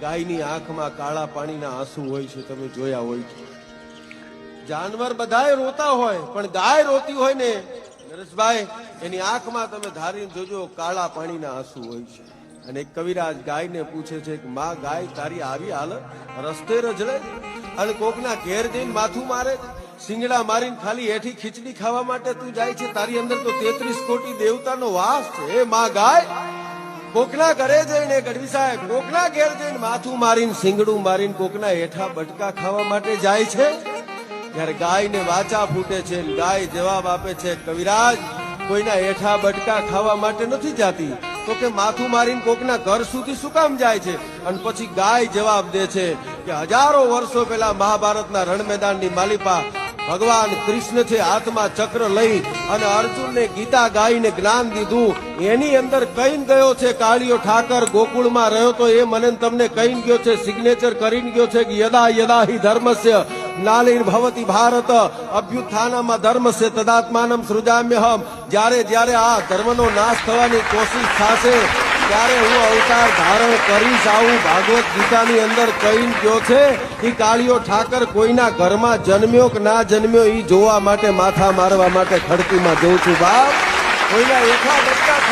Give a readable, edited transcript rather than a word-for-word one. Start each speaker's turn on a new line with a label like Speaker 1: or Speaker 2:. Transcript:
Speaker 1: ગાયની આંખમાં કાળા પાણીના આંસુ હોય છે, તમે જોયા હોય છે. જાનવર બધાય રોતા હોય, પણ ગાય રોતી હોય ને નરેશભાઈ, એની આંખમાં તમે ધારીને જોજો કાળા પાણીના આંસુ હોય છે. અને એક કવિરાજ ગાયને પૂછે છે કે માં, ગાય તારી આવી હાલત, રસ્તે રજળે અને કોકના ઘેર જઈને માથું મારે, સિંગડા મારીને ખાલી હેઠી ખીચડી ખાવા માટે તું જાય છે. તારી અંદર તો 33 કોટી દેવતાનો વાસ છે. એ માં ગાય કોકના ઘરે જઈને, ગઢવી સાહેબ, કોકના ઘેર જઈને માથું મારીને સિંગડું મારીને કોકના હેઠા બટકા ખાવા માટે જાય છે. ત્યારે ગાયને વાચા ફૂટે છે, ગાય જવાબ આપે છે, કવિરાજ કોઈના હેઠા બટકા ખાવા માટે નથી જાતી, તો કે માથું મારીને કોકના ઘર સુધી શું કામ જાય છે? અને પછી ગાય જવાબ દે છે કે હજારો વર્ષો પહેલા મહાભારતના રણ મેદાનની માલિપા ભગવાન કૃષ્ણથી હાથમાં ચક્ર લઈ અને અર્જુનને ગીતા ગાઈને જ્ઞાન દીધું. એની અંદર કહીને ગયો છે કાળિયો ઠાકર ગોકુળમાં રહ્યો તો એ મને તમને કહીને ગયો છે, સિગ્નેચર કરીને ગયો છે કે યદા યદા હિ ધર્મસ્ય નાલિર્ભવતી ભારત અભ્યુત્થાનમાં ધર્મસ્ય તદાત્માનમ સૃજામ્યહમ. જ્યારે જ્યારે આ ધર્મનો નાશ થવાની કોશિશ થશે ત્યારે હું અવતાર ધારણ કરીશ, આવું ભાગવત ગીતાની અંદર કહીને ગયો છે. એ કાળિયો ઠાકર કોઈના ઘરમાં જન્મ્યો કે ના જન્મ્યો એ જોવા માટે, માથા મારવા માટે ખડકીમાં જઉં છું બાપ. કોઈના એઠા બચ્ચા